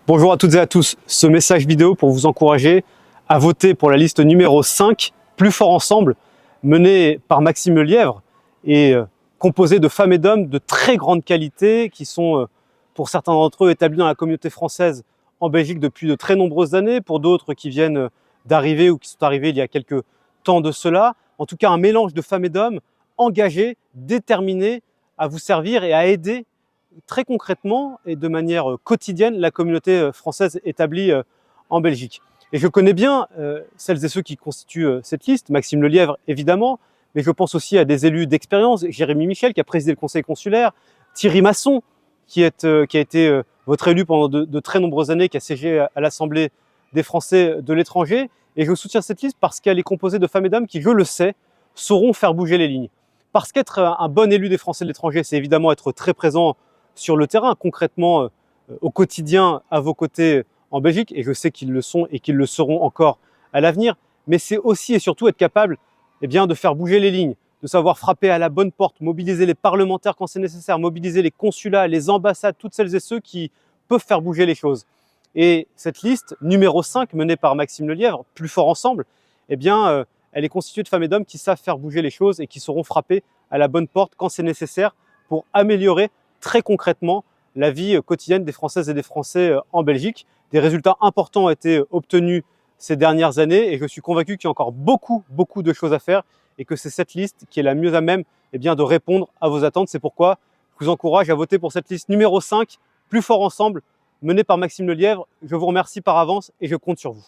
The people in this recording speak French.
Bonjour à toutes et à tous, ce message vidéo pour vous encourager à voter pour la liste numéro 5, Plus fort ensemble, menée par Maxime Lelièvre et composée de femmes et d'hommes de très grande qualité qui sont, pour certains d'entre eux, établis dans la communauté française en Belgique depuis de très nombreuses années, pour d'autres qui viennent d'arriver ou qui sont arrivés il y a quelques temps de cela. En tout cas, un mélange de femmes et d'hommes engagés, déterminés à vous servir et à aider très concrètement et de manière quotidienne la communauté française établie en Belgique. Et je connais bien celles et ceux qui constituent cette liste, Maxime Lelièvre évidemment, mais je pense aussi à des élus d'expérience, Jérémy Michel qui a présidé le conseil consulaire, Thierry Masson qui a été votre élu pendant de très nombreuses années, qui a siégé à l'Assemblée des Français de l'étranger. Et je soutiens cette liste parce qu'elle est composée de femmes et d'hommes qui, je le sais, sauront faire bouger les lignes. Parce qu'être un bon élu des Français de l'étranger, c'est évidemment être très présent sur le terrain, concrètement, au quotidien, à vos côtés en Belgique, et je sais qu'ils le sont et qu'ils le seront encore à l'avenir, mais c'est aussi et surtout être capable de faire bouger les lignes, de savoir frapper à la bonne porte, mobiliser les parlementaires quand c'est nécessaire, mobiliser les consulats, les ambassades, toutes celles et ceux qui peuvent faire bouger les choses. Et cette liste, numéro 5, menée par Maxime Lelièvre, Plus fort ensemble, elle est constituée de femmes et d'hommes qui savent faire bouger les choses et qui sauront frapper à la bonne porte quand c'est nécessaire pour améliorer très concrètement la vie quotidienne des Françaises et des Français en Belgique. Des résultats importants ont été obtenus ces dernières années et je suis convaincu qu'il y a encore beaucoup de choses à faire et que c'est cette liste qui est la mieux à même de répondre à vos attentes. C'est pourquoi je vous encourage à voter pour cette liste numéro 5, Plus fort ensemble, menée par Maxime Lelièvre. Je vous remercie par avance et je compte sur vous.